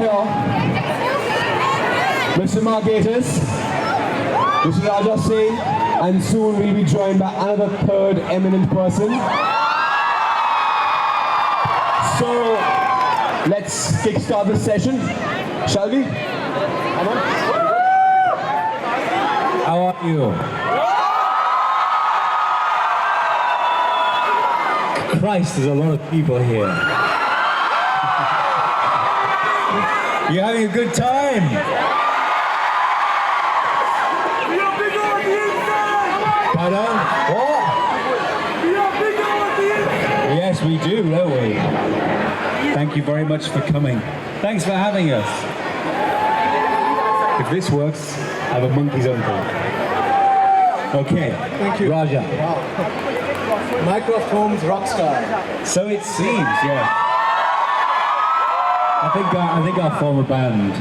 are here. Mr. Mark Gatiss, Mr. Raja Singh, and soon we'll be joined by another third eminent person. So, let's kickstart this session, shall we? Come on. How are you? Christ, there's a lot of people here. You're having a good time. Pardon? What? Yes, we do, don't we? Thank you very much for coming. Thanks for having us. If this works, I'm a monkey's uncle. Okay. Thank you. Raja. Wow. Mycroft Holmes rock star. So it seems, yeah. I think I'll form a band.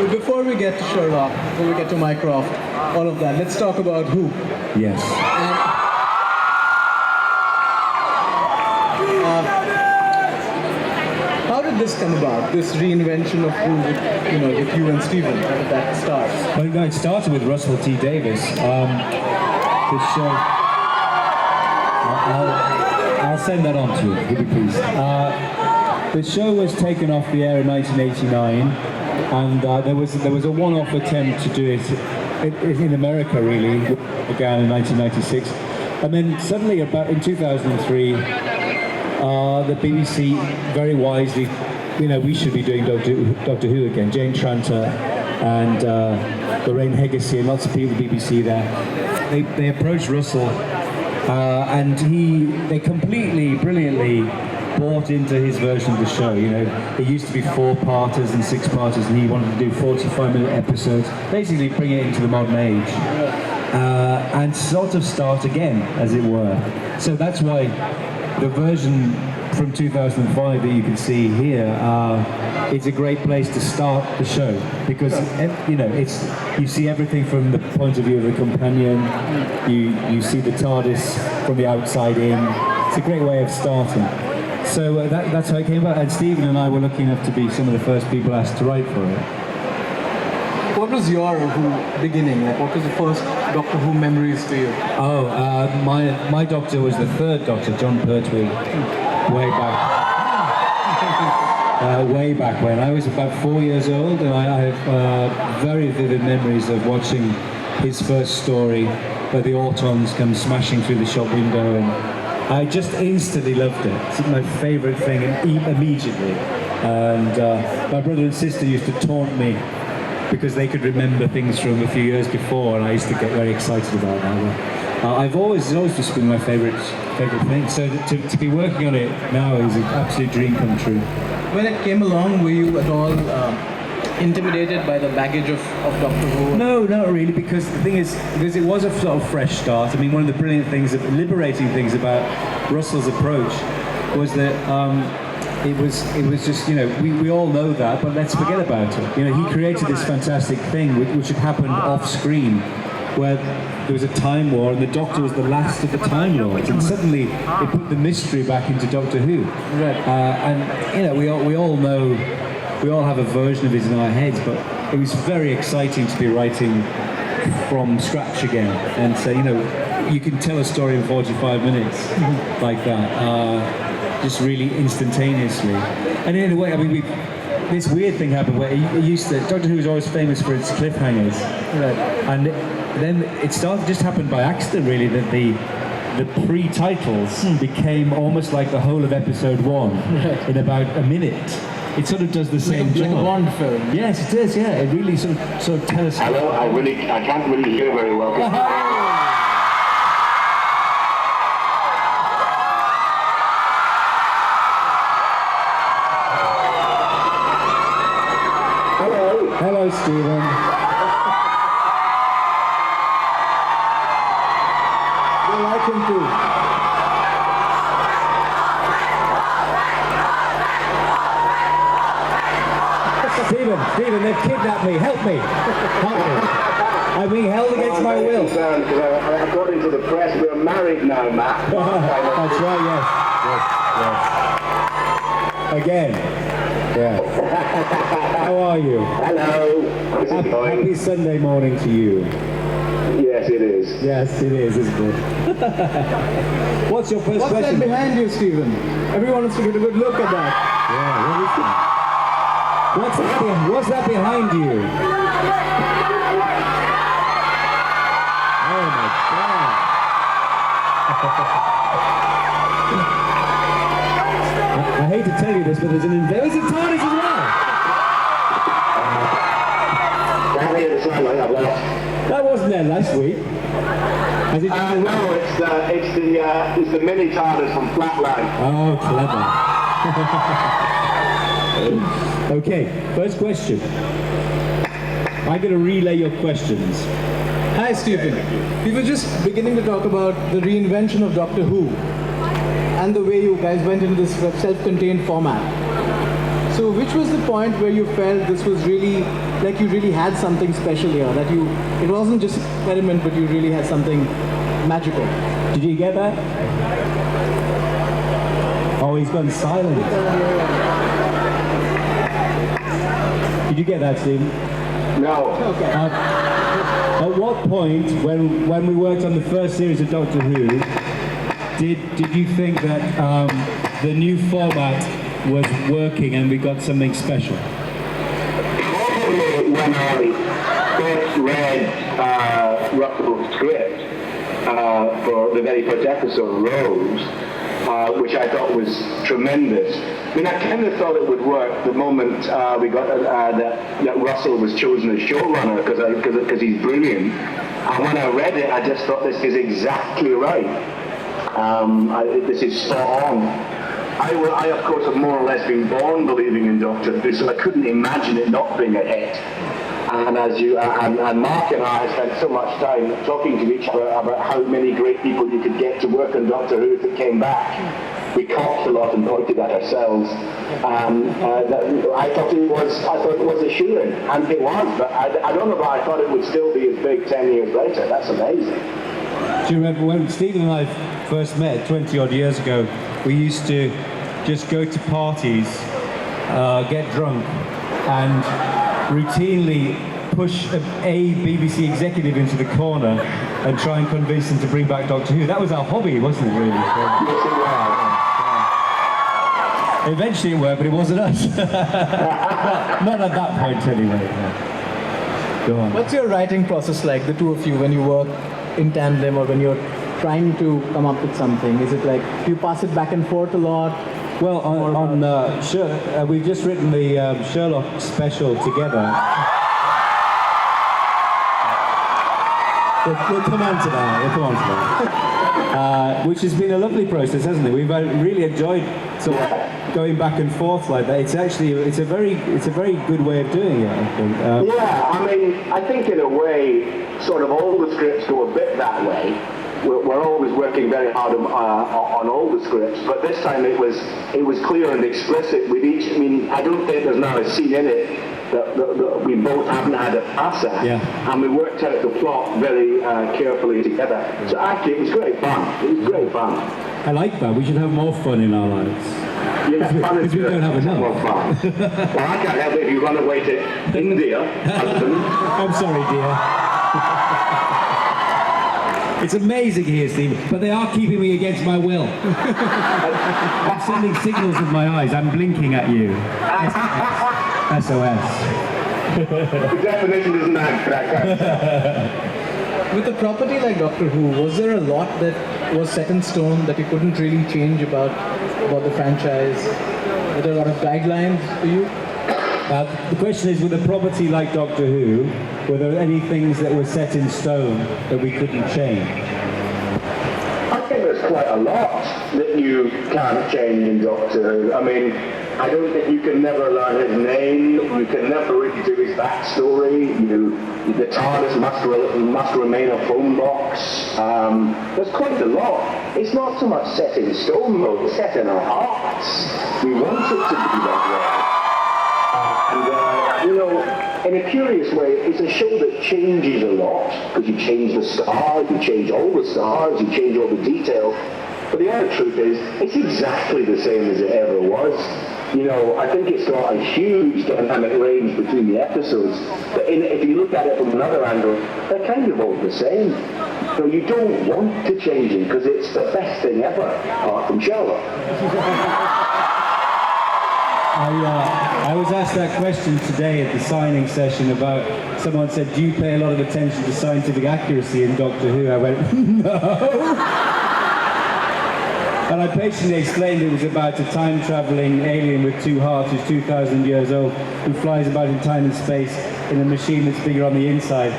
But before we get to Sherlock, before we get to Mycroft, all of that, let's talk about Who. Yes. How did this come about? This reinvention of Who with you and Steven? How did that start? Well, it started with Russell T Davies. This show. I'll send that on to you, would you please? The show was taken off the air in 1989, and there was a one-off attempt to do it in America, really. It began in 1996, and then suddenly, about in 2003, the BBC very wisely, we should be doing Doctor Who again. Jane Tranter and Lorraine Heggessy and lots of people at the BBC there. They approached Russell, and they completely, brilliantly bought into his version of the show. It used to be 4-parters and 6-parters, and he wanted to do 45-minute episodes, basically bring it into the modern age, and sort of start again, as it were. So that's why the version from 2005 that you can see here is a great place to start the show, because you see everything from the point of view of the companion. You see the TARDIS from the outside in. It's a great way of starting. So that's how it came about, and Stephen and I were lucky enough to be some of the first people asked to write for it. What was your Who beginning? What was the first Doctor Who memories for you? Oh, my doctor was the third Doctor, John Pertwee, way back when. I was about 4 years old, and I have very vivid memories of watching his first story, where the Autons come smashing through the shop window, and I just instantly loved it. It's my favourite thing immediately. And my brother and sister used to taunt me because they could remember things from a few years before, and I used to get very excited about that. I've always just been my favourite thing. So to be working on it now is an absolute dream come true. When it came along, were you at all intimidated by the baggage of Doctor Who? No, not really, because the thing is, because it was a sort of fresh start. I mean, one of the brilliant things, liberating things about Russell's approach was that it was just, we all know that, but let's forget about it. He created this fantastic thing which had happened off screen, where there was a time war and the Doctor was the last of the Time Lords, and suddenly it put the mystery back into Doctor Who. Right. And we all know, we all have a version of it in our heads, but it was very exciting to be writing from scratch again, and say, you can tell a story in 45 minutes like that, just really instantaneously. And in a way, I mean, this weird thing happened where Doctor Who was always famous for its cliffhangers, right. and then it just happened by accident, really, that the pre-titles became almost like the whole of episode 1 in about a minute. It sort of does the same job. Like a Bond film. Yes, it does. Yeah, it really sort of tells. Hello, I can't really hear very well. Hello, Stephen. We like him too. Stephen, they've kidnapped me. Help me. I'm being held against my will. According to the press, we're married now, Matt. That's right, yes. Again. Yeah. How are you? Hello. This is Happy going. Sunday morning to you. Yes, it is. Yes, it is, isn't it? What's your first What's question? that behind you, Stephen? Everyone wants to get a good look at that. Yeah, what is that? What's that behind you? Oh my God. I hate to tell you this, but there's a TARDIS as well. Down here, the sign I've lost. That wasn't there last week. Has it No, it's the mini TARDIS from Flatline. Oh, clever. Okay, first question. I'm going to relay your questions. Hi, Stephen. We were just beginning to talk about the reinvention of Doctor Who and the way you guys went into this self-contained format. So which was the point where you felt this was really, like you really had something special here, that it wasn't just an experiment, but you really had something magical? Did you get that? Oh, he's gone silent. Did you get that, Stephen? No. Okay. At what point, when we worked on the first series of Doctor Who, did you think that the new format was working and we got something special? Probably when I first read Russell's script for the very first episode, Rose, which I thought was tremendous. I mean, I kind of thought it would work the moment we got that Russell was chosen as showrunner because he's brilliant. And when I read it, I just thought this is exactly right. This is spot on. I, of course, have more or less been born believing in Doctor Who, so I couldn't imagine it not being a hit. And as you and Mark and I have spent so much time talking to each other about how many great people you could get to work on Doctor Who if it came back. We coughed a lot and pointed at ourselves. I thought it was a shoo-in, and it was. But I don't know if I thought it would still be as big 10 years later. That's amazing. Do you remember when Stephen and I first met 20 odd years ago? We used to just go to parties, get drunk, and routinely push a BBC executive into the corner and try and convince him to bring back Doctor Who. That was our hobby, wasn't it, really? Yes, it was. Eventually it worked, but it wasn't us. Not at that point, anyway. Go on. What's your writing process like, the two of you, when you work in tandem or when you're trying to come up with something? Is it like, do you pass it back and forth a lot? Well, we've just written the Sherlock special together. We'll come on to that. Which has been a lovely process, hasn't it? We've really enjoyed sort of going back and forth like that. It's a very good way of doing it, I think. Yeah, I mean, I think in a way, sort of all the scripts go a bit that way. We're always working very hard on all the scripts, but this time it was clear and explicit with each. I mean, I don't think there's now a scene in it that we both haven't had a pass at, and we worked out the plot very carefully together. So actually, it was great fun. It was great fun. I like that. We should have more fun in our lives. Yeah, fun is we good. don't have enough. More fun. Well, I can't help it if you run away to India, husband. I'm sorry, dear. It's amazing here, Steve, but they are keeping me against my will. I'm sending signals with my eyes. I'm blinking at you. SOS. The definition isn't that. With a property like Doctor Who, was there a lot that was set in stone that you couldn't really change about the franchise? Were there a lot of guidelines for you? The question is, with a property like Doctor Who, were there any things that were set in stone that we couldn't change? I think there's quite a lot that you can't change in Doctor Who. I mean, I don't think you can never learn his name, you can never really do his backstory, the TARDIS must remain a phone box. There's quite a lot. It's not so much set in stone though, it's set in our hearts. We want it to be that way. In a curious way, it's a show that changes a lot, because you change the stars, you change all the stars, you change all the details. But the other truth is, it's exactly the same as it ever was. You know, I think it's got a huge dynamic range between the episodes. But if you look at it from another angle, they're kind of all the same. So you don't want to change it because it's the best thing ever, apart from Sherlock. I was asked that question today at the signing session about, someone said, do you pay a lot of attention to scientific accuracy in Doctor Who? I went, no. And I patiently explained it was about a time-travelling alien with two hearts who's 2,000 years old, who flies about in time and space in a machine that's bigger on the inside.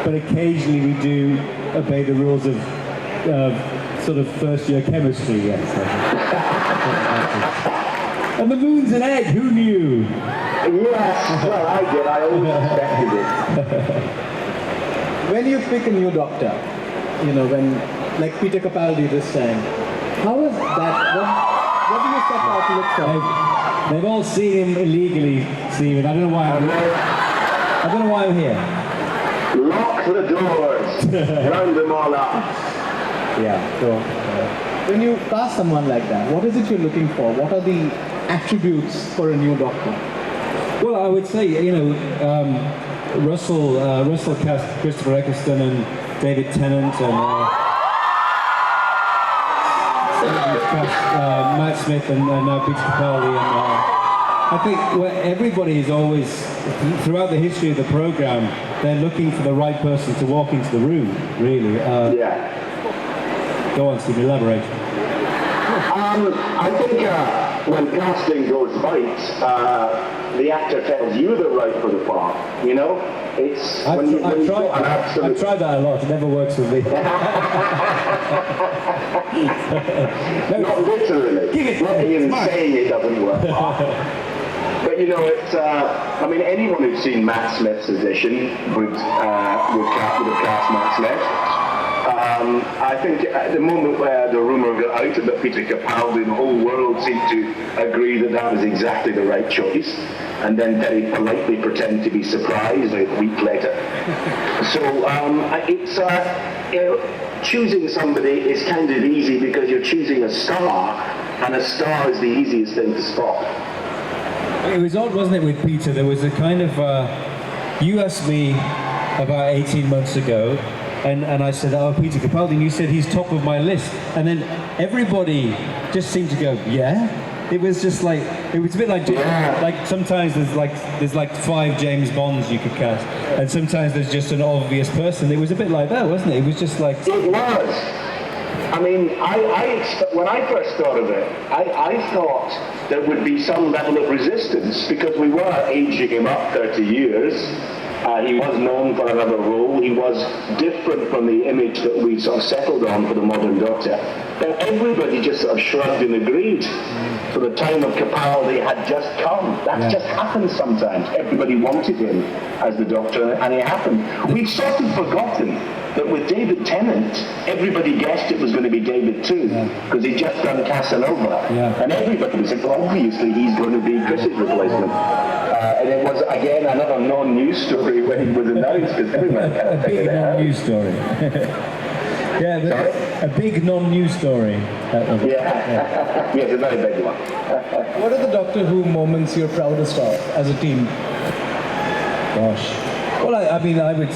But occasionally we do obey the rules of sort of first-year chemistry, yes. And the moon's an egg, who knew? Yes, well, I did. I always expected it. When you pick a new doctor, you know, when, like Peter Capaldi this time, how is that? What do you set out to look for? They've all seen him illegally, Stephen. I don't know why I'm here. Lock the doors. Round them all up. Yeah, sure. When you cast someone like that, what is it you're looking for? What are the attributes for a new doctor? Well, I would say, you know, Russell cast Christopher Eccleston and David Tennant, and Matt Smith and Peter Capaldi, and I think everybody is always, throughout the history of the program, they're looking for the right person to walk into the room, really. Yeah. Go on, Steve, elaborate. I think when casting goes right, the actor tells you they're right for the part, you know? It's I've tried that a lot, it never works with me. Not literally. Not even saying it doesn't work. But you know, it's, I mean, anyone who's seen Matt Smith's edition would have cast Matt Smith. I think at the moment where the rumour got out about Peter Capaldi, the whole world seemed to agree that that was exactly the right choice, and then very politely pretend to be surprised a week later. So it's, you know, choosing somebody is kind of easy because you're choosing a star, and a star is the easiest thing to spot. It was odd, wasn't it, with Peter? There was a kind of, you asked me about 18 months ago, and I said, oh, Peter Capaldi, and you said he's top of my list. And then everybody just seemed to go, yeah? It was just like, it was a bit like sometimes there's like 5 James Bonds you could cast, and sometimes there's just an obvious person. It was a bit like that, wasn't it? It was just like... It was. I mean, when I first thought of it, I thought there would be some level of resistance because we were aging him up 30 years. He was known for another role. He was different from the image that we sort of settled on for the modern Doctor. But everybody just sort of shrugged and agreed. So the time of Capaldi had just come. That just happens sometimes. Everybody wanted him as the Doctor, and it happened. We've sort of forgotten that with David Tennant, everybody guessed it was going to be David too, because he'd just done Casanova. And everybody said, well, obviously he's going to be Chris's replacement. And it was, again, another non-news story when it was announced, because everyone kind of figured it out. A big non-news story. A big non-news story. Yes, a very big one. What are the Doctor Who moments you're proudest of as a team? Gosh. Well, I mean, I would,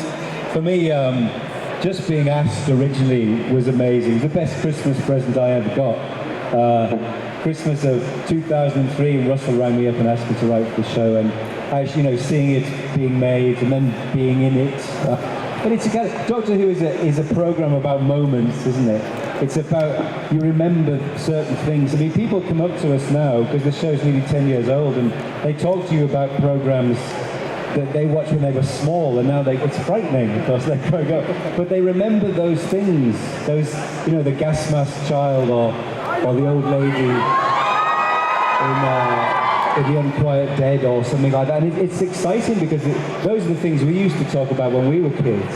for me, just being asked originally was amazing. It was the best Christmas present I ever got. Christmas of 2003, Russell rang me up and asked me to write the show, and actually, you know, seeing it being made and then being in it. But it's a kind of, Doctor Who is a program about moments, isn't it? It's about, you remember certain things. I mean, people come up to us now, because the show's nearly 10 years old, and they talk to you about programs that they watched when they were small, and now it's frightening because they're growing up. But they remember those things, those, you know, the gas mask child, or the old lady in The Unquiet Dead, or something like that. And it's exciting because those are the things we used to talk about when we were kids.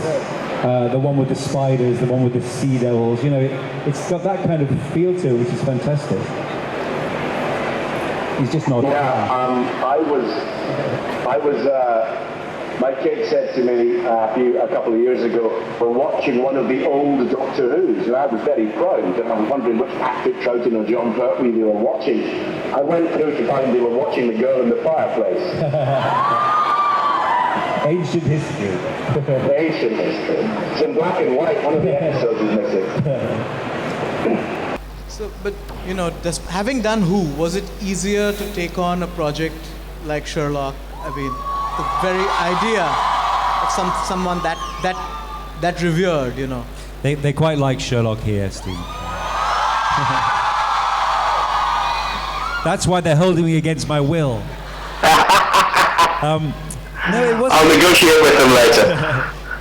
The one with the spiders, the one with the sea devils, you know, it's got that kind of feel to it, which is fantastic. He's just not... Yeah, I was My kid said to me a couple of years ago, we're watching one of the old Doctor Who's, and I was very proud, and I was wondering which Patrick Troughton or John Pertwee they were watching. I went through to find they were watching The Girl in the Fireplace. Ancient history. Ancient history. It's in black and white, one of the episodes is missing. So, but you know, having done Who, was it easier to take on a project like Sherlock? I mean, the very idea of someone that revered, you know. They quite like Sherlock here, Steve. That's why they're holding me against my will. No, it wasn't. I'll negotiate with them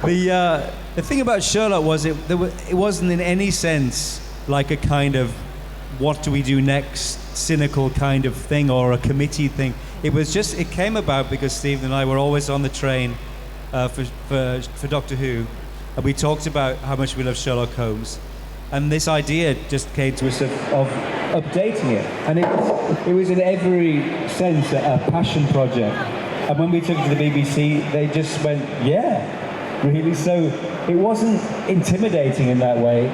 later. The thing about Sherlock was it wasn't in any sense like a kind of what do we do next cynical kind of thing or a committee thing. It came about because Steve and I were always on the train for Doctor Who, and we talked about how much we love Sherlock Holmes, and this idea just came to us of updating it, and it was in every sense a passion project. And when we took it to the BBC, they just went, yeah, really. So it wasn't intimidating in that way.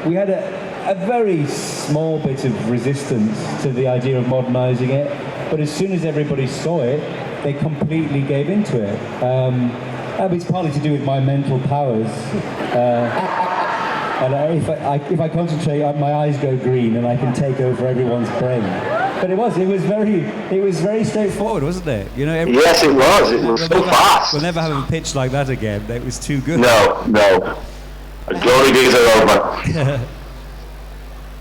We had a very small bit of resistance to the idea of modernising it, but as soon as everybody saw it, they completely gave into it. And it's partly to do with my mental powers. And if I concentrate, my eyes go green and I can take over everyone's brain. But it was very straightforward, wasn't it? You know. Yes, it was. It was so fast. We'll never have a pitch like that again. It was too good. No. Glory days are over.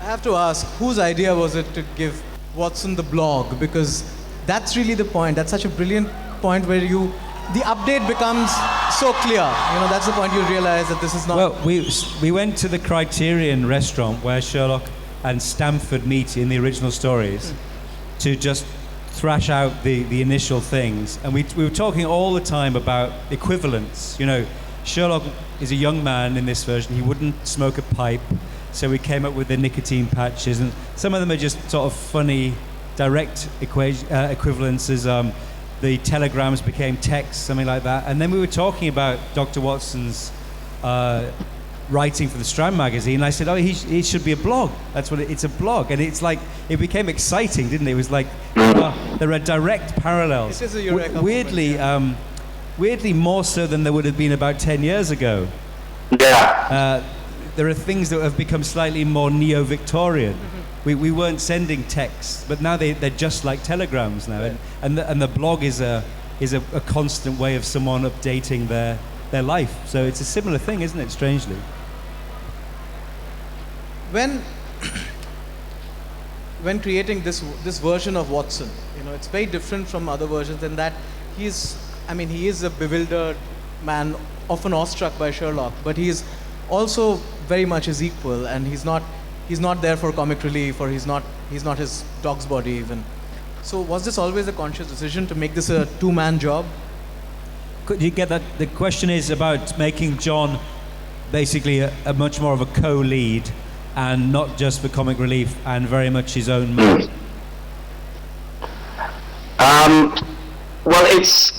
I have to ask, whose idea was it to give Watson the blog? Because that's really the point. That's such a brilliant point where the update becomes so clear. You know, that's the point you realize that this is not... Well, we went to the Criterion restaurant where Sherlock and Stamford meet in the original stories to just thrash out the initial things. And we were talking all the time about equivalence. You know, Sherlock is a young man in this version. He wouldn't smoke a pipe. So we came up with the nicotine patches, and some of them are just sort of funny, direct equivalences. The telegrams became text, something like that. And then we were talking about Dr. Watson's writing for the Strand magazine. And I said, he should be a blog. That's what it's a blog. And it's like, it became exciting, didn't it? It was like, there are direct parallels. This is a Eureka weirdly, weirdly more so than there would have been about 10 years ago. Yeah. There are things that have become slightly more neo-Victorian. We weren't sending texts, but now they're just like telegrams now. And the blog is a constant way of someone updating their life. So it's a similar thing, isn't it, strangely? When creating this version of Watson, you know, it's very different from other versions in that he is a bewildered man, often awestruck by Sherlock, but he is also very much his equal, and he's not there for comic relief, or he's not his dog's body even. So was this always a conscious decision to make this a two-man job? Could you get that? The question is about making John basically a much more of a co-lead, and not just for comic relief, and very much his own man. Well, it's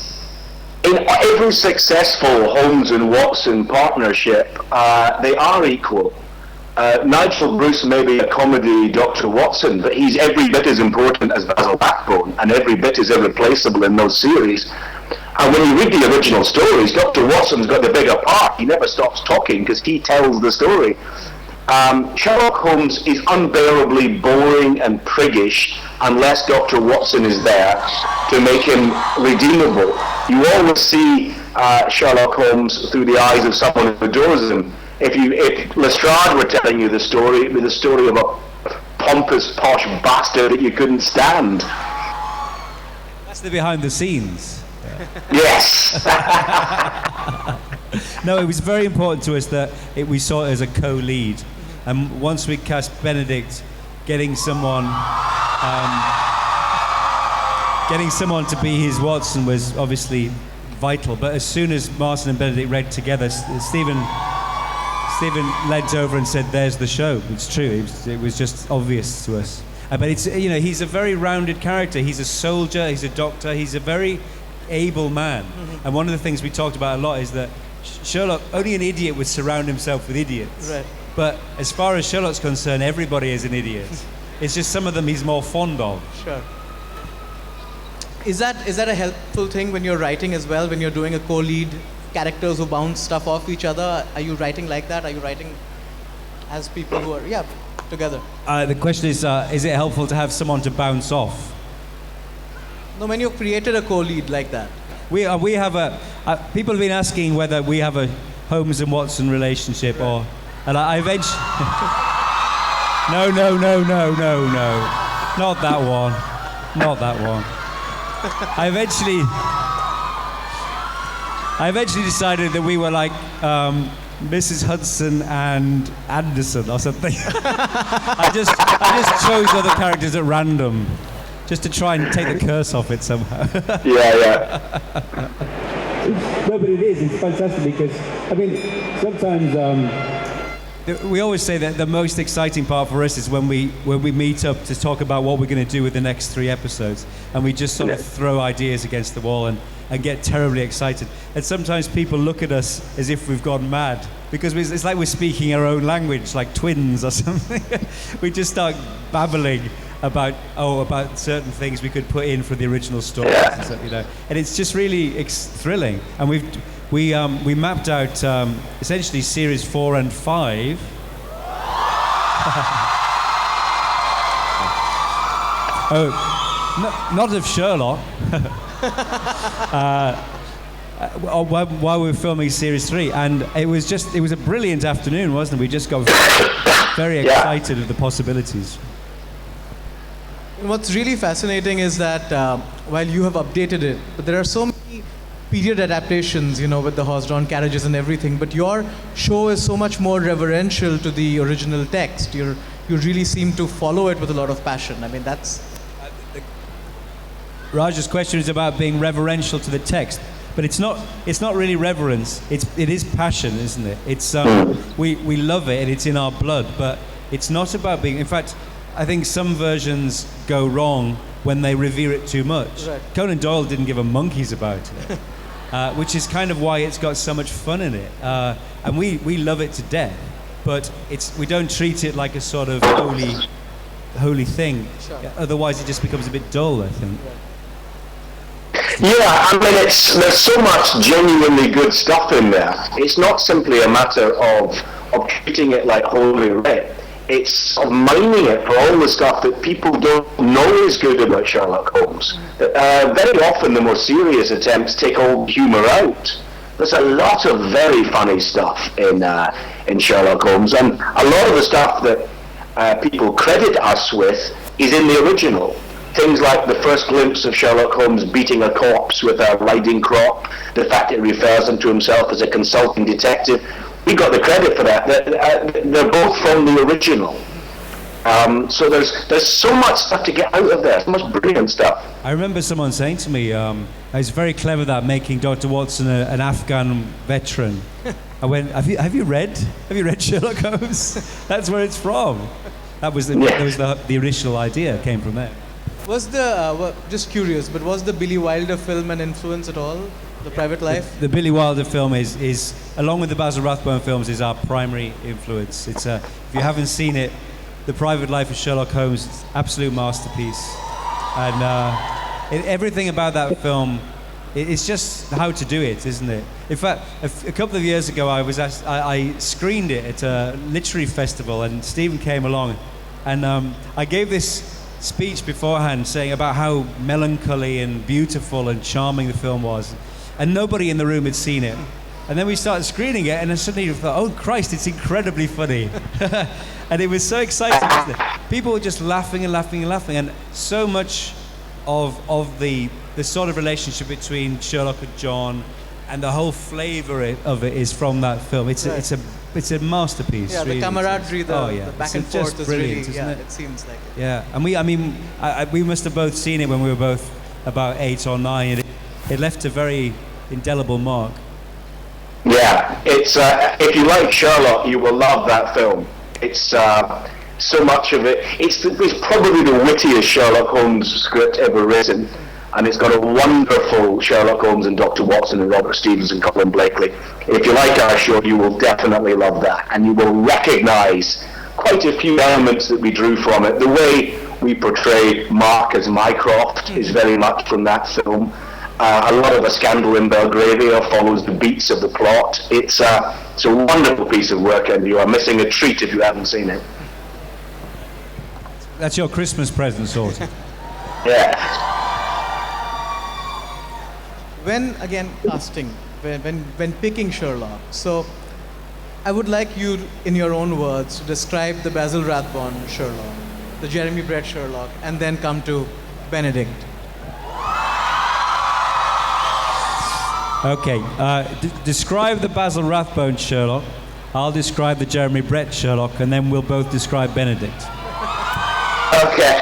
in every successful Holmes and Watson partnership, they are equal. Nigel Bruce may be a comedy Dr. Watson, but he's every bit as important as Basil Rathbone, and every bit as irreplaceable in those series. And when you read the original stories, Dr. Watson's got the bigger part. He never stops talking because he tells the story. Sherlock Holmes is unbearably boring and priggish unless Dr. Watson is there to make him redeemable. You always see Sherlock Holmes through the eyes of someone who adores him. If Lestrade were telling you the story, it'd be the story of a pompous, posh bastard that you couldn't stand. That's the behind the scenes. Yes. No, it was very important to us that we saw it as a co-lead. And once we cast Benedict, getting someone to be his Watson was obviously vital. But as soon as Martin and Benedict read together, Stephen leant over and said, "There's the show." It's true. It was just obvious to us. But it's, you know, he's a very rounded character. He's a soldier. He's a doctor. He's a very able man. And one of the things we talked about a lot is that Sherlock, only an idiot would surround himself with idiots. Right. But as far as Sherlock's concerned, everybody is an idiot. It's just some of them he's more fond of. Sure. Is that a helpful thing when you're writing as well, when you're doing a co-lead, characters who bounce stuff off each other? Are you writing like that? Are you writing as people who are, together? The question is it helpful to have someone to bounce off? No, when you've created a co-lead like that. We have people have been asking whether we have a Holmes and Watson relationship or, and I eventually, no, not that one. I eventually decided that we were like Mrs. Hudson and Anderson or something. I just chose other characters at random, just to try and take the curse off it somehow. Yeah. No, but it's fantastic because, I mean, sometimes we always say that the most exciting part for us is when we meet up to talk about what we're going to do with the next 3 episodes, and we just sort of throw ideas against the wall and get terribly excited. And sometimes people look at us as if we've gone mad, because it's like we're speaking our own language, like twins or something. We just start babbling about certain things we could put in for the original story, and it's just really thrilling. And we mapped out essentially series 4 and 5. Not of Sherlock. While we were filming series 3, and it was a brilliant afternoon, wasn't it? We just got very excited at the possibilities. What's really fascinating is that while you have updated it, but there are so many period adaptations, with the horse-drawn carriages and everything, but your show is so much more reverential to the original text. You really seem to follow it with a lot of passion. I mean, that's... Raj's question is about being reverential to the text, but it's not really reverence. It is passion, isn't it? It's we love it and it's in our blood, but it's not about being... In fact, I think some versions go wrong when they revere it too much. Right. Conan Doyle didn't give a monkeys about it, which is kind of why it's got so much fun in it. And we love it to death, but we don't treat it like a sort of holy thing. Sure. Otherwise, it just becomes a bit dull, I think. Yeah, I mean, there's so much genuinely good stuff in there. It's not simply a matter of treating it like Holy Writ. It's sort of mining it for all the stuff that people don't know is good about Sherlock Holmes. Very often the more serious attempts take all humour out. There's a lot of very funny stuff in Sherlock Holmes, and a lot of the stuff that people credit us with is in the original. Things like the first glimpse of Sherlock Holmes beating a corpse with a riding crop, the fact it refers him to himself as a consulting detective. We got the credit for that. They're both from the original. So there's so much stuff to get out of there, so much brilliant stuff. I remember someone saying to me, it's very clever that making Dr. Watson an Afghan veteran. I went, have you read Sherlock Holmes? That's where it's from. That was the original idea came from there. Was just curious, but was the Billy Wilder film an influence at all? The Private Life? The Billy Wilder film is along with the Basil Rathbone films, is our primary influence. It's if you haven't seen it, The Private Life of Sherlock Holmes, it's an absolute masterpiece. And everything about that film, it's just how to do it, isn't it? In fact, a couple of years ago, I screened it at a literary festival, and Stephen came along, and I gave this speech beforehand saying about how melancholy and beautiful and charming the film was. And nobody in the room had seen it. And then we started screening it, and then suddenly you thought, oh Christ, it's incredibly funny. And it was so exciting, wasn't it? People were just laughing and laughing and laughing, and so much of the sort of relationship between Sherlock and John and the whole flavour of it is from that film. It's a masterpiece. Yeah, really. the camaraderie, the back and forth is brilliant, really, isn't it? It seems like it. Yeah, and we must have both seen it when we were both about 8 or 9. It left a very indelible mark. Yeah, it's if you like Sherlock, you will love that film. It's so much of it. It's probably the wittiest Sherlock Holmes script ever written. and it's got a wonderful Sherlock Holmes and Dr. Watson and Robert Stevens and Colin Blakely. If you like our show, you will definitely love that, and you will recognise quite a few elements that we drew from it. The way we portray Mark as Mycroft is very much from that film. A lot of A Scandal in Belgravia follows the beats of the plot. It's a wonderful piece of work, and you are missing a treat if you haven't seen it. That's your Christmas present, sort of. Yeah. When, again, casting, when picking Sherlock, so I would like you, in your own words, to describe the Basil Rathbone Sherlock, the Jeremy Brett Sherlock, and then come to Benedict. Okay, describe the Basil Rathbone Sherlock. I'll describe the Jeremy Brett Sherlock, and then we'll both describe Benedict. Okay.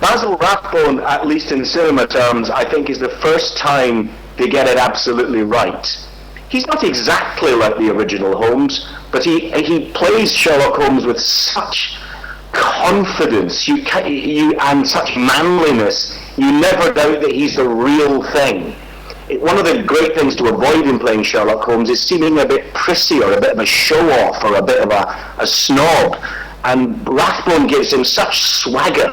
Basil Rathbone, at least in cinema terms, I think is the first time they get it absolutely right. He's not exactly like the original Holmes, but he plays Sherlock Holmes with such confidence and such manliness. You never doubt that he's the real thing. One of the great things to avoid in playing Sherlock Holmes is seeming a bit prissy or a bit of a show-off or a bit of a snob. And Rathbone gives him such swagger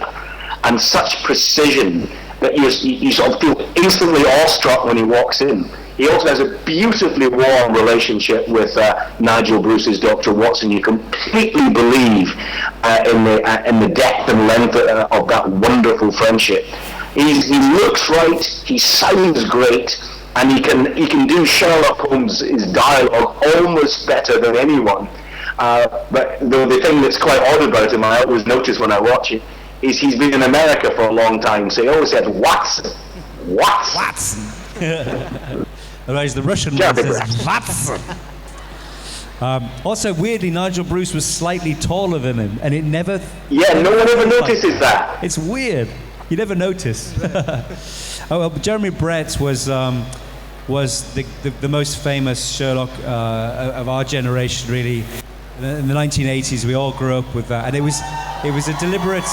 and such precision that you sort of feel instantly awestruck when he walks in. He also has a beautifully warm relationship with Nigel Bruce's Dr. Watson. You completely believe in the depth and length of that wonderful friendship. He looks right, he sounds great, and he can do Sherlock Holmes' dialogue almost better than anyone. But the thing that's quite odd about him, I always notice when I watch it, is he's been in America for a long time, so he always said Watson. Otherwise, the Russian one says Watson. Also, weirdly, Nigel Bruce was slightly taller than him, and it never... Yeah, no one ever notices that. It's weird. You never notice. Jeremy Brett was the most famous Sherlock of our generation, really. In the 1980s, we all grew up with that, and it was a deliberate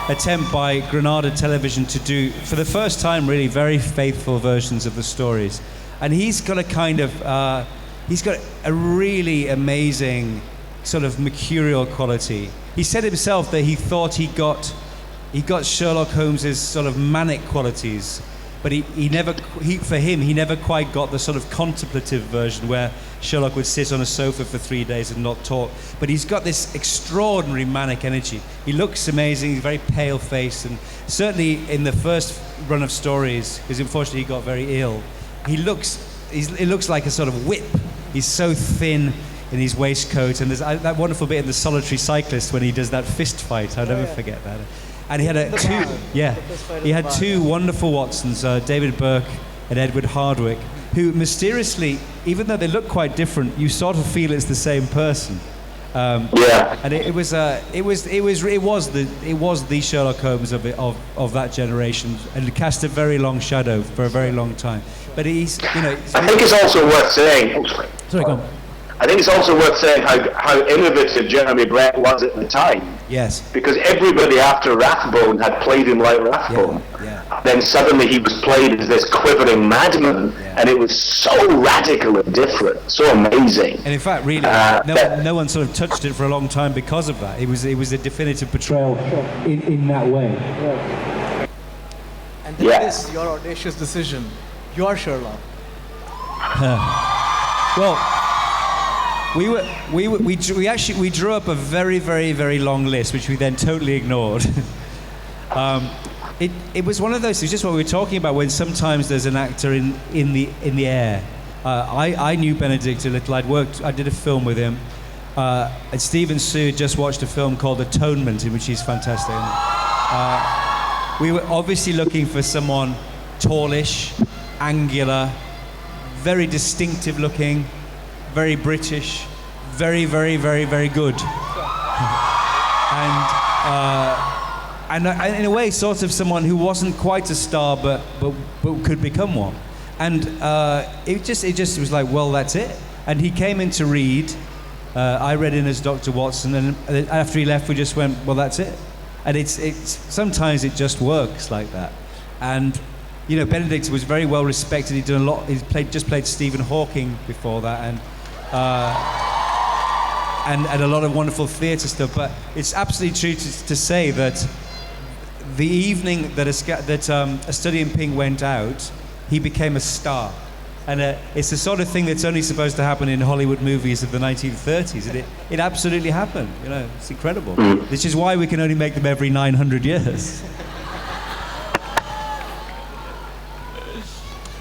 attempt by Granada Television to do, for the first time, really very faithful versions of the stories. And he's got a really amazing sort of mercurial quality. He said himself that he thought he got Sherlock Holmes's sort of manic qualities, but he never quite got the sort of contemplative version where Sherlock would sit on a sofa for 3 days and not talk. But he's got this extraordinary manic energy. He looks amazing. He's very pale faced, and certainly in the first run of stories, because unfortunately he got very ill, it looks like a sort of whip. He's so thin in his waistcoat, and there's that wonderful bit in The Solitary Cyclist when he does that fist fight. I'll never forget that. And he had two wonderful Watsons, David Burke and Edward Hardwicke, who mysteriously, even though they look quite different, you sort of feel it's the same person. And it was the Sherlock Holmes of that generation, and it cast a very long shadow for a very long time. But I think it's also worth saying. Sorry, go on. I think it's also worth saying how innovative Jeremy Brett was at the time. Yes. Because everybody after Rathbone had played him like Rathbone. Yeah. Then suddenly he was played as this quivering madman, and it was so radical and different, so amazing. And in fact, really, no one sort of touched it for a long time because of that. It was a definitive portrayal in that way. Yeah. And that is your audacious decision. You're Sherlock. Well, we drew up a very, very, very long list, which we then totally ignored. It was one of those things, just what we were talking about, when sometimes there's an actor in the air. I knew Benedict a little. I did a film with him. And Stephen Sue just watched a film called Atonement, in which he's fantastic. We were obviously looking for someone tallish, angular, very distinctive looking, very British, very, very, very, very good. And in a way, sort of someone who wasn't quite a star, but could become one. And it just was like, well, that's it. And he came in to read. I read in as Dr. Watson, and after he left, we just went, well, that's it. And it's sometimes it just works like that. And you know, Benedict was very well respected. He'd done a lot. Just played Stephen Hawking before that, and a lot of wonderful theatre stuff. But it's absolutely true to say that the evening that A Study in Pink went out, he became a star. And it's the sort of thing that's only supposed to happen in Hollywood movies of the 1930s. And it absolutely happened. You know, it's incredible. Which is why we can only make them every 900 years.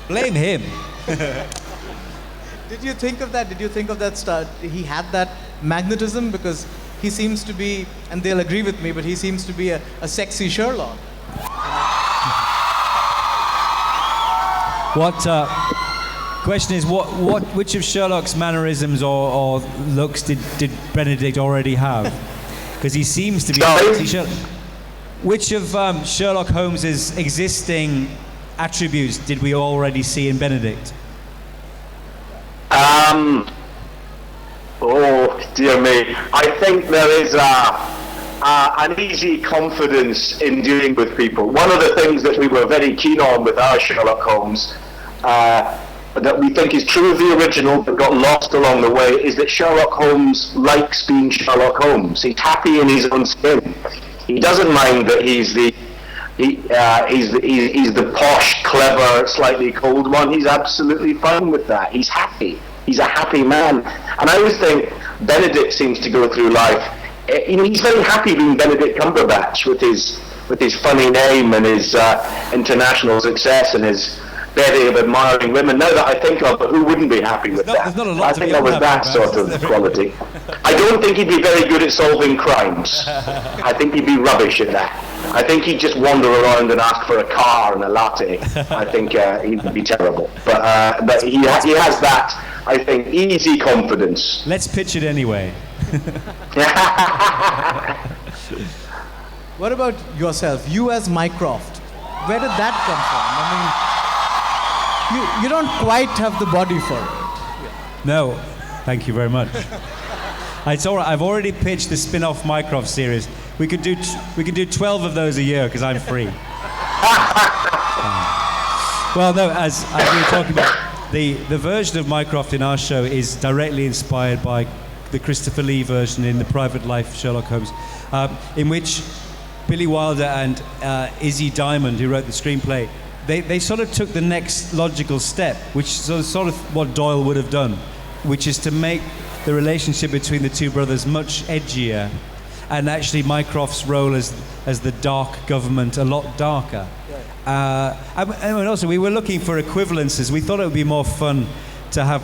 Blame him. Did you think of that? Did you think of that start? He had that magnetism, because he seems to be, and they'll agree with me, but he seems to be a sexy Sherlock. Question is, which of Sherlock's mannerisms or looks did Benedict already have? Because he seems to be a sexy Sherlock. Which of Sherlock Holmes's existing attributes did we already see in Benedict? Oh dear me! I think there is an easy confidence in dealing with people. One of the things that we were very keen on with our Sherlock Holmes, that we think is true of the original but got lost along the way, is that Sherlock Holmes likes being Sherlock Holmes. He's happy in his own skin. He doesn't mind that he's the posh, clever, slightly cold one. He's absolutely fine with that. He's happy. He's a happy man. And I always think Benedict seems to go through life, he's very happy being Benedict Cumberbatch with his funny name and his international success and his bevy of admiring women. Now that I think of it, who wouldn't be happy with that? I think there was that sort of quality. I don't think he'd be very good at solving crimes. I think he'd be rubbish at that. I think he'd just wander around and ask for a car and a latte. I think he'd be terrible. But he has that, I think, easy confidence. Let's pitch it anyway. What about yourself? You as Mycroft, where did that come from? I mean, you don't quite have the body for it. No, thank you very much. It's all right. I've already pitched the spin-off Mycroft series. We could do 12 of those a year because I'm free. Well, no, as we were talking about, the version of Mycroft in our show is directly inspired by the Christopher Lee version in The Private Life of Sherlock Holmes, in which Billy Wilder and Izzy Diamond, who wrote the screenplay, they sort of took the next logical step, which is sort of what Doyle would have done, which is to make the relationship between the two brothers much edgier, and actually Mycroft's role as the dark government a lot darker. And also we were looking for equivalences. We thought it would be more fun to have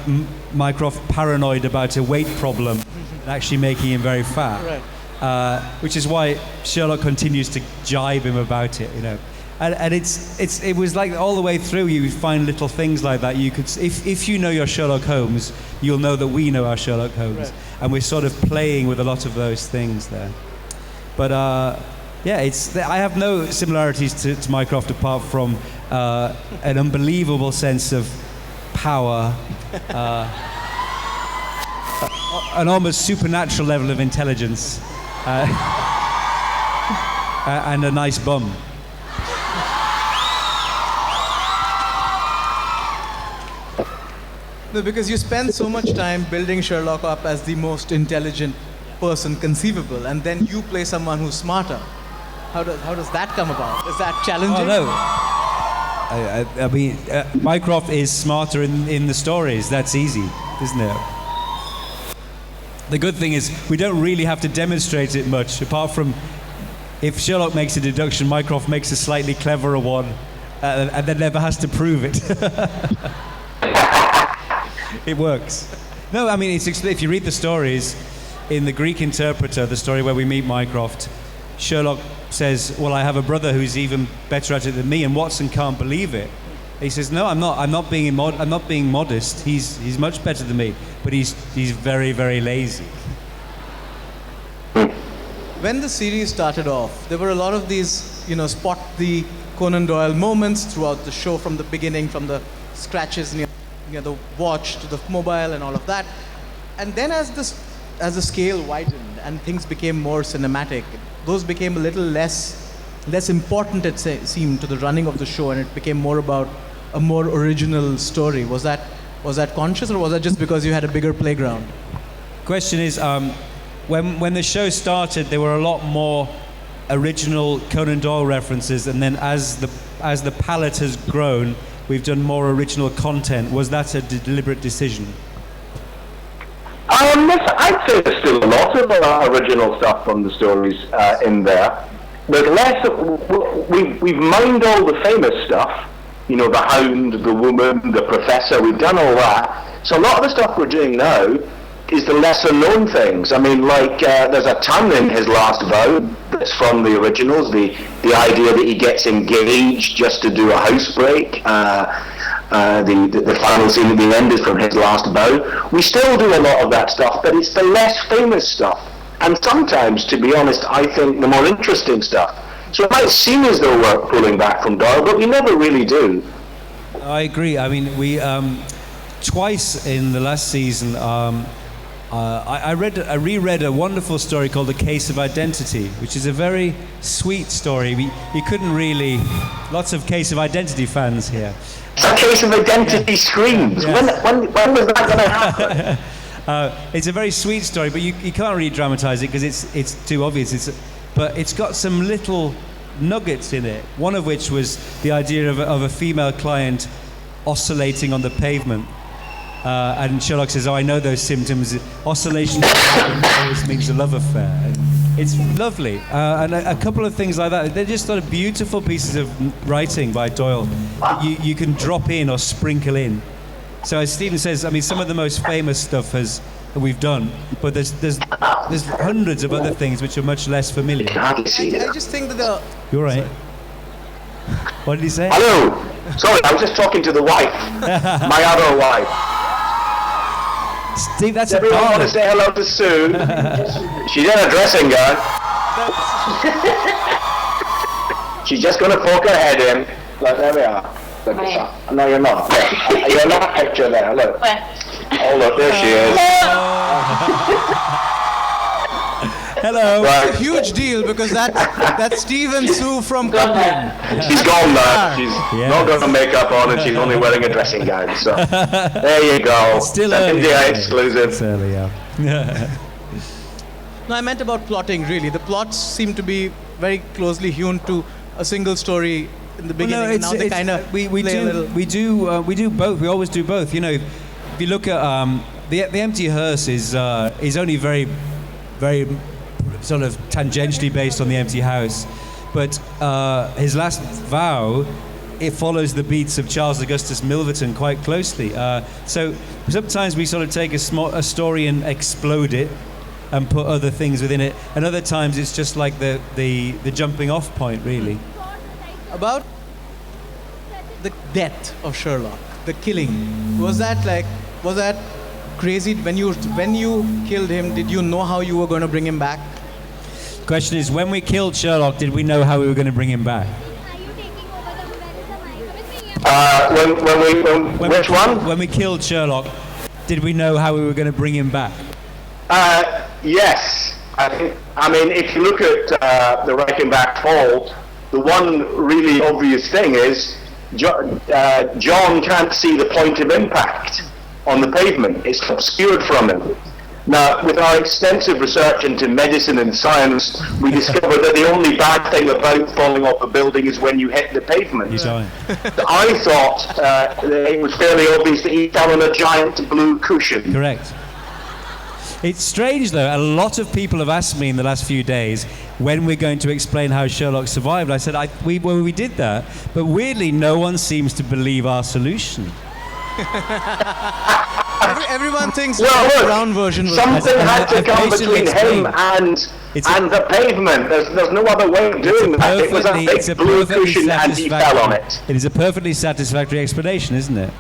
Mycroft paranoid about a weight problem and actually making him very fat. Right. Which is why Sherlock continues to jibe him about it, you know. And it was like all the way through you find little things like that. You could, if you know your Sherlock Holmes, you'll know that we know our Sherlock Holmes, right. And we're sort of playing with a lot of those things there. But yeah, I have no similarities to Mycroft apart from an unbelievable sense of power, an almost supernatural level of intelligence, and a nice bum. No, because you spend so much time building Sherlock up as the most intelligent person conceivable, and then you play someone who's smarter. How does that come about? Is that challenging? Oh, no. I mean, Mycroft is smarter in the stories. That's easy, isn't it? The good thing is we don't really have to demonstrate it much, apart from if Sherlock makes a deduction, Mycroft makes a slightly cleverer one, and then never has to prove it. It works. No, I mean, if you read the stories, in the Greek Interpreter, the story where we meet Mycroft, Sherlock says, well, I have a brother who's even better at it than me, and Watson can't believe it. He says, no, I'm not being modest. He's much better than me, but he's very, very lazy. When the series started off, there were a lot of these, spot the Conan Doyle moments throughout the show, from the beginning, from the scratches near the watch to the mobile and all of that. And then as the scale widened and things became more cinematic, those became a little less important, it seemed, to the running of the show, and it became more about a more original story. Was that conscious, or was that just because you had a bigger playground? Question is, when the show started, there were a lot more original Conan Doyle references, and then as the palette has grown, we've done more original content. Was that a deliberate decision? I'd say there's still a lot of original stuff from the stories in there. There's less we've mined all the famous stuff, you know, the Hound, the Woman, the Professor, we've done all that. So a lot of the stuff we're doing now is the lesser known things. I mean, like there's a ton in His Last Vow that's from the originals, the idea that he gets engaged just to do a housebreak. The final scene at the end is from His Last Vow. We still do a lot of that stuff, but it's the less famous stuff. And sometimes, to be honest, I think the more interesting stuff. So it might seem as though we're pulling back from Doyle, but we never really do. I agree. I mean, we twice in the last season, I reread a wonderful story called The Case of Identity, which is a very sweet story. You couldn't really... Lots of Case of Identity fans here. A Case of Identity screams. Yes. When was that going to happen? It's a very sweet story, but you can't really dramatize it because it's too obvious. But it's got some little nuggets in it. One of which was the idea of a female client oscillating on the pavement. And Sherlock says, "Oh, I know those symptoms. Oscillation always means a love affair." And it's lovely. And a couple of things like that. They're just sort of beautiful pieces of writing by Doyle. You can drop in or sprinkle in. So as Stephen says, I mean, some of the most famous stuff we've done, but there's hundreds of other things which are much less familiar. I just think that You're right. What did he say? Hello. Sorry, I was just talking to the wife. My other wife. Steve, that's Does everyone want to say hello to Sue? She's in a dressing gown. She's just going to poke her head in. Look, there we are. Look at that. No, you're not. There. You're not picture there. Look. Where? Oh, look, there she is. Hello. Right. it's a huge deal because that's Stephen Sue from Cumberland. She's gone now. She's not got her makeup on and she's only wearing a dressing gown. So there you go. Still That's early. India exclusive. It's early, yeah. No, I meant about plotting, really. The plots seem to be very closely hewn to a single story in the beginning. Well, no, now they kind of we do both. We always do both. You know, if you look at the Empty Hearse is only very sort of tangentially based on The Empty House, but His Last Vow, it follows the beats of Charles Augustus Milverton quite closely. So sometimes we sort of take a story and explode it and put other things within it, and other times it's just like the jumping off point, really. About the death of Sherlock, the killing, was that crazy? When you killed him, did you know how you were going to bring him back? Question is, when we killed Sherlock, did we know how we were going to bring him back? Which one? When we killed Sherlock, did we know how we were going to bring him back? Yes. I mean, if you look at the Reichenbach Fall, the one really obvious thing is John can't see the point of impact on the pavement. It's obscured from him. Now, with our extensive research into medicine and science, we discovered that the only bad thing about falling off a building is when you hit the pavement. You die. I thought that it was fairly obvious that he fell on a giant blue cushion. Correct. It's strange, though. A lot of people have asked me in the last few days when we're going to explain how Sherlock survived. I said, we did that, but weirdly, no one seems to believe our solution. Everyone thinks the brown version was something had to come between him and the pavement. There's no other way of doing that. It was a big blue cushion and he fell on it. It is a perfectly satisfactory explanation, isn't it?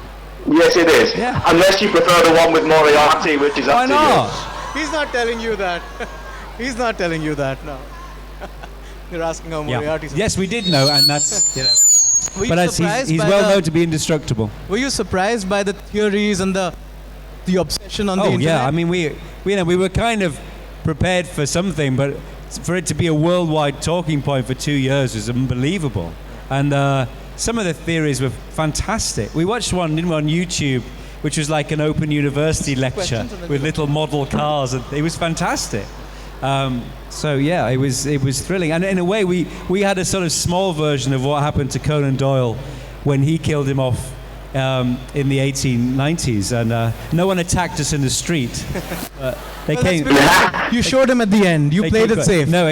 Yes, it is. Yeah. Unless you prefer the one with Moriarty, which is up to you. He's not telling you that. He's not telling you that, no. You're asking how Moriarty's... Yes, we did know, and that's... But he's well known to be indestructible. Were you surprised by the theories and the obsession on the internet? I mean, we were kind of prepared for something, but for it to be a worldwide talking point for 2 years was unbelievable. And some of the theories were fantastic. We watched one, didn't we, on YouTube, which was like an open university lecture with little model cars, and it was fantastic. So yeah, it was thrilling, and in a way we had a sort of small version of what happened to Conan Doyle when he killed him off in the 1890s, and no one attacked us in the street. They came. You showed him at the end. You played it safe. No,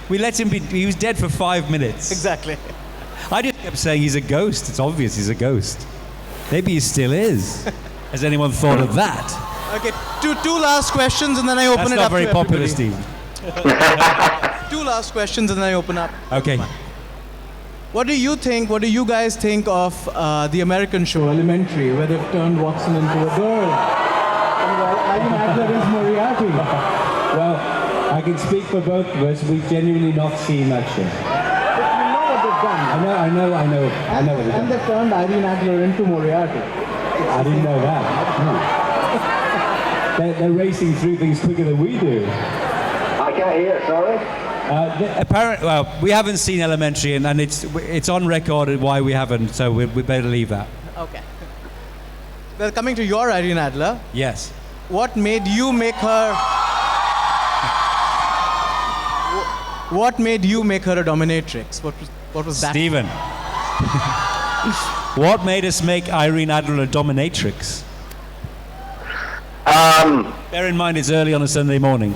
we let him be. He was dead for 5 minutes. Exactly. I just kept saying he's a ghost. It's obvious he's a ghost. Maybe he still is. Has anyone thought of that? Okay, two last questions and then I open That's it not up very to popular, everybody. Steve. Two last questions and then I open up. Okay. What do you guys think of the American show Elementary, where they've turned Watson into a girl? And Irene Adler is Moriarty. Well, I can speak for both of us. We've genuinely not seen that show. But you know what they've done. I know what they've And done. they've turned Irene Adler into Moriarty. I didn't know that. No. They're racing through things quicker than we do. I can't hear, sorry. Apparently, well, we haven't seen Elementary, and it's on record why we haven't, so we better leave that. Okay. Well, coming to your Irene Adler, Yes. what made you make her... What made you make her a dominatrix? What was that? Stephen. What made us make Irene Adler a dominatrix? Bear in mind it's early on a Sunday morning.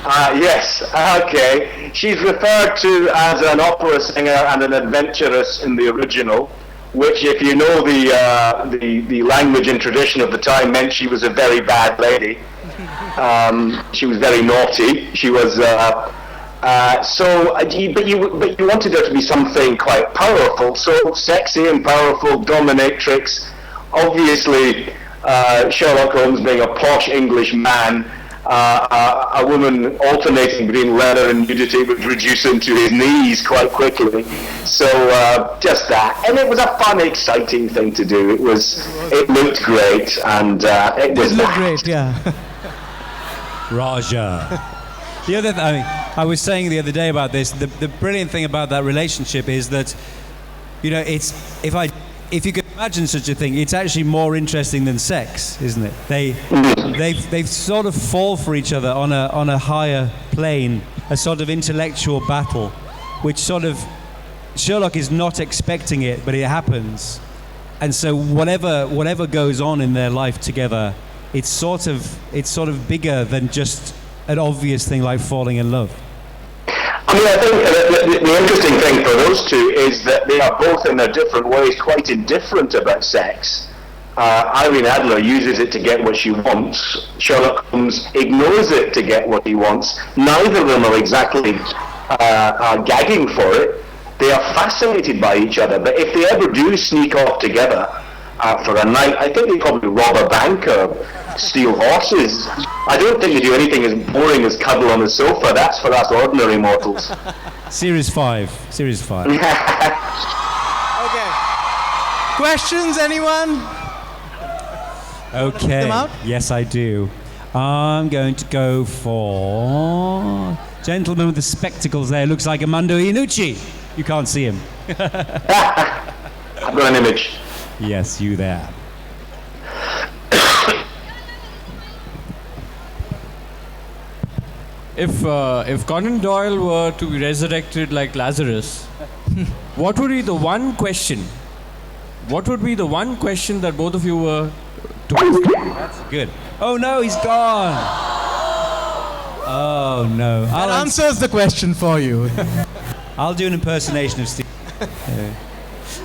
Yes, okay. She's referred to as an opera singer and an adventuress in the original, which, if you know the language and tradition of the time, meant she was a very bad lady. She was very naughty. She was... but you wanted her to be something quite powerful, so sexy and powerful, dominatrix. Obviously, Sherlock Holmes being a posh English man, a woman alternating between leather and nudity would reduce him to his knees quite quickly. So just that, and it was a fun, exciting thing to do. It looked great, and it was looked great, yeah. Raja. The other I was saying the other day about this, the brilliant thing about that relationship is that, you know, if you could imagine such a thing, it's actually more interesting than sex, isn't it? They sort of fall for each other on a higher plane, a sort of intellectual battle, which sort of Sherlock is not expecting it, but it happens. And so whatever goes on in their life together, it's sort of bigger than just an obvious thing like falling in love. I mean, I think the interesting thing for those two is that they are both in their different ways quite indifferent about sex. Irene Adler uses it to get what she wants. Sherlock Holmes ignores it to get what he wants. Neither of them are exactly gagging for it. They are fascinated by each other, but if they ever do sneak off together for a night, I think they probably rob a bank or steal horses. I don't think they do anything as boring as cuddle on the sofa. That's for us ordinary mortals. Series 5. Okay. Questions, anyone? Okay. Them out? Yes, I do. I'm going to go for gentleman with the spectacles there. Looks like Armando Iannucci. You can't see him. I've got an image. Yes, you there. If Conan Doyle were to be resurrected like Lazarus, what would be the one question? What would be the one question that both of you were to ask him? That's good. Oh no, he's gone. Oh no. That answers the question for you. I'll do an impersonation of Steve.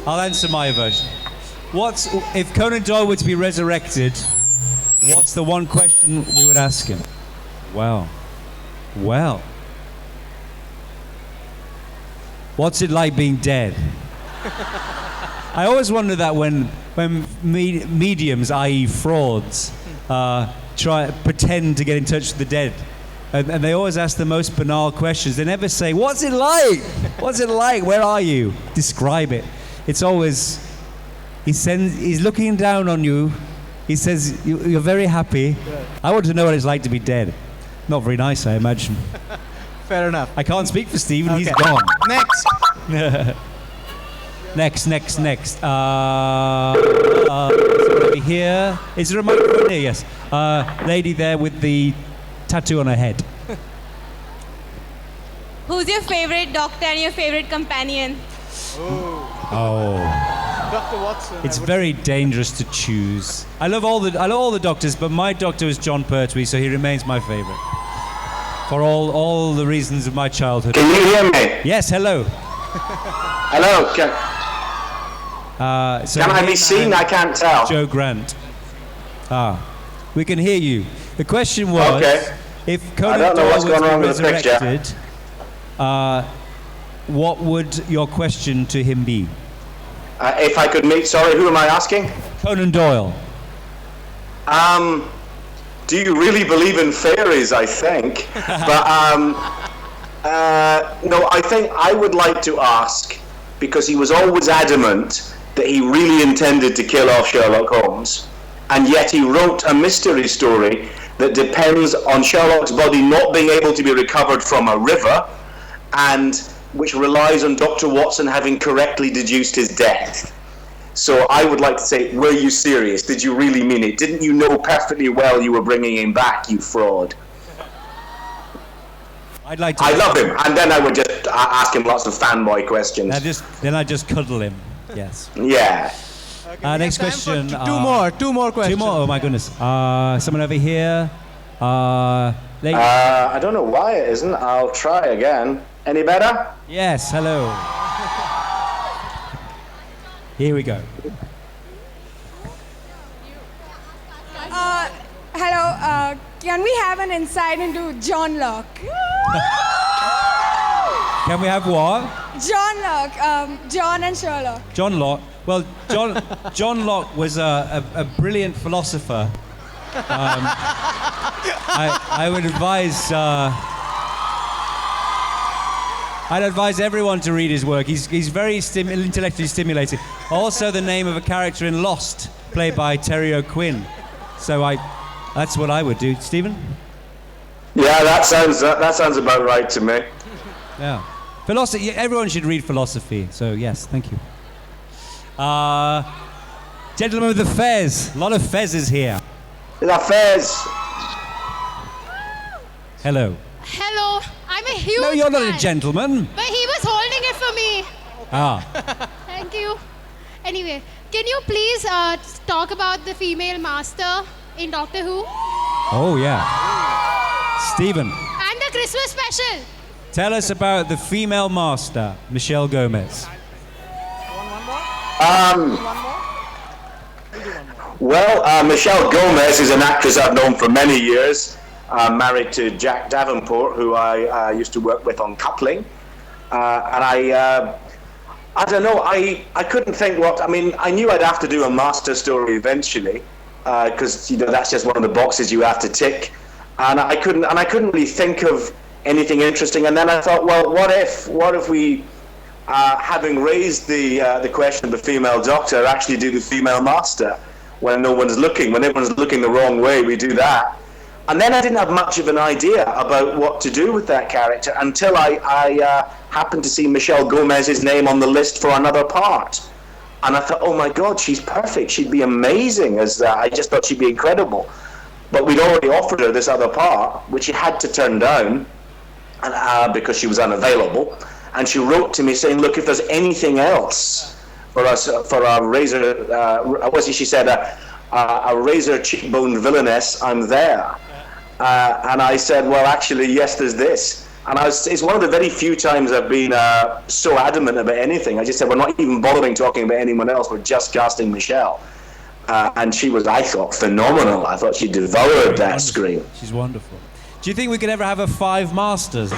I'll answer my version. If Conan Doyle were to be resurrected, what's the one question we would ask him? Well, what's it like being dead? I always wonder that when mediums, i.e. frauds, pretend to get in touch with the dead, and they always ask the most banal questions. They never say, "What's it like? What's it like? Where are you? Describe it." It's always he's looking down on you. He says you're very happy. I want to know what it's like to be dead. Not very nice, I imagine. Fair enough. I can't speak for Stephen. He's Okay. gone. Next. Next. Over here. Is there a microphone here? Yes. Lady there with the tattoo on her head. Who's your favorite doctor and your favorite companion? Oh. Dr. Watson. It's very dangerous to choose. I love all the doctors, but my doctor was John Pertwee, so he remains my favorite. For all the reasons of my childhood. Can you hear me? Yes, hello. Hello. So Can I him be seen? and I can't tell. Joe Grant. We can hear you. The question was, Okay. if I Conan don't know Doyle what's was going to on be with the picture. resurrected, what would your question to him be? If I could meet, sorry, who am I asking? Conan Doyle. Do you really believe in fairies, I think? But, no, I think I would like to ask, because he was always adamant that he really intended to kill off Sherlock Holmes, and yet he wrote a mystery story that depends on Sherlock's body not being able to be recovered from a river, and which relies on Dr. Watson having correctly deduced his death. So I would like to say, were you serious? Did you really mean it? Didn't you know perfectly well you were bringing him back, you fraud? I'd like to. I love him, and then I would just ask him lots of fanboy questions. Then I just cuddle him. Yes. Yeah. Next question. Two more questions. Two more. Oh my goodness. Someone over here. Lady. I don't know why it isn't. I'll try again. Any better? Yes. Hello. Here we go. Hello, can we have an insight into John Locke? Can we have what? John Locke, John and Sherlock. John Locke. Well, John Locke was a brilliant philosopher. I would advise. I'd advise everyone to read his work. He's very intellectually stimulating. Also, the name of a character in Lost, played by Terry O'Quinn. So that's what I would do. Stephen? Yeah, that sounds about right to me. Yeah. Philosophy. Everyone should read philosophy. So yes, thank you. Gentleman with the fez. A lot of fezzes here. The fairs. Hello, Hello. I'm a huge No, you're not a fan. gentleman. But he was holding it for me. Thank you. Anyway, can you please talk about the female master in Doctor Who? Oh yeah. Stephen, And the Christmas special. tell us about the female master, Michelle Gomez. Well, Michelle Gomez is an actress I've known for many years. Married to Jack Davenport, who I used to work with on Coupling. And I don't know, I couldn't think what, I mean, I knew I'd have to do a master story eventually, because, that's just one of the boxes you have to tick. And I couldn't really think of anything interesting. And then I thought, well, what if we, having raised the question of the female doctor, actually do the female master when no one's looking, when everyone's looking the wrong way, we do that. And then I didn't have much of an idea about what to do with that character until I happened to see Michelle Gomez's name on the list for another part. And I thought, oh my God, she's perfect. She'd be amazing as I just thought she'd be incredible. But we'd already offered her this other part, which she had to turn down because she was unavailable. And she wrote to me saying, look, if there's anything else for us, for our razor, she said, a razor cheekbone villainess, I'm there. And I said, well, actually, yes, there's this. And it's one of the very few times I've been so adamant about anything. I just said, we're not even bothering talking about anyone else. We're just casting Michelle. And she was, I thought, phenomenal. I thought she devoured that screen. She's wonderful. Do you think we could ever have a 5 masters? A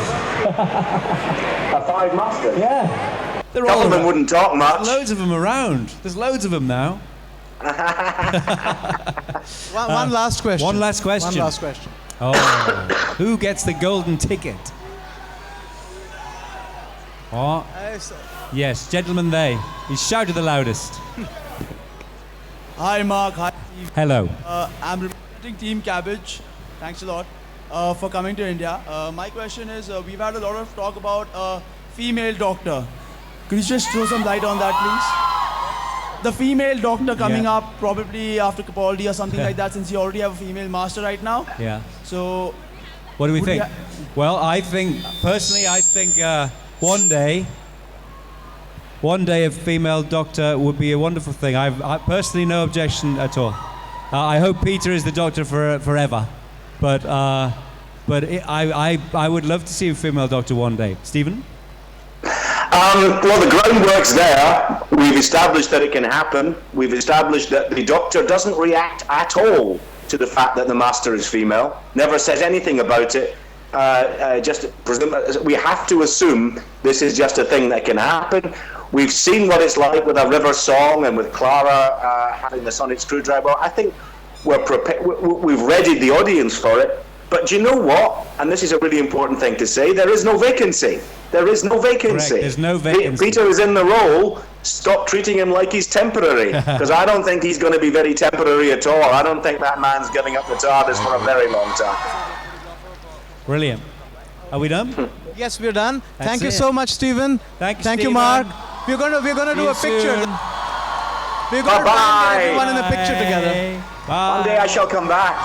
5 master? Yeah. They're all Gentlemen around. wouldn't talk much. Loads of them around. There's loads of them now. One last question. One last question. One last question. Oh, who gets the golden ticket? Oh, yes, gentleman there. He shouted the loudest. Hi, Mark. Hi, Steve. Hello. I'm representing Team Cabbage. Thanks a lot. for coming to India. My question is, we've had a lot of talk about a female doctor. Could you just throw some light on that, please? The female doctor coming up probably after Capaldi or something like that, since you already have a female master right now. Yeah. So, what do we think? Well, I think, personally, one day a female doctor would be a wonderful thing. I personally no objection at all. I hope Peter is the doctor forever, but I would love to see a female doctor one day. Stephen? Well, the groundwork's there. We've established that it can happen. We've established that the doctor doesn't react at all to the fact that the master is female. Never says anything about it. We have to assume this is just a thing that can happen. We've seen what it's like with A River Song and with Clara having the sonic screwdriver. I think we're prepared. We've readied the audience for it. But do you know what? And this is a really important thing to say. There is no vacancy. There is no vacancy. Correct. There's no vacancy. Peter is in the role. Stop treating him like he's temporary, because I don't think he's going to be very temporary at all. I don't think that man's giving up the TARDIS for a very long time. Brilliant. Are we done? Yes, we're done. That's Thank you it. so much, Stephen. Thank you, Mark. We're gonna do a picture. We're gonna try and get everyone in the picture together. Bye. One day I shall come back.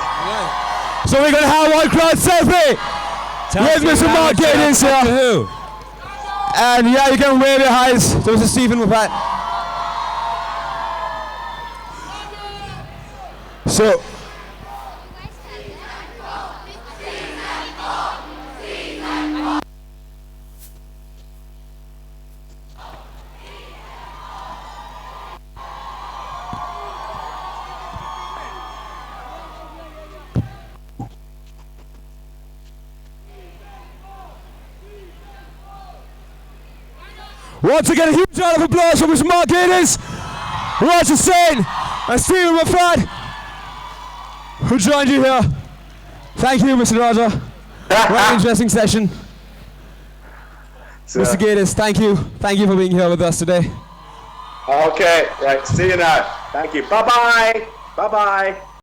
So we're going to have one crowd selfie with Mr. Mark Gatiss here. And yeah, you can wave your hands to Mr. Steven Moffat. So, once again, a huge round of applause for Mr. Mark Gatiss, Roger Sain, and Steven Moffat, who joined you here. Thank you, Mr. Roger. Very interesting session. Mr. Gatiss, thank you. Thank you for being here with us today. Okay, right, see you now. Thank you. Bye-bye. Bye-bye.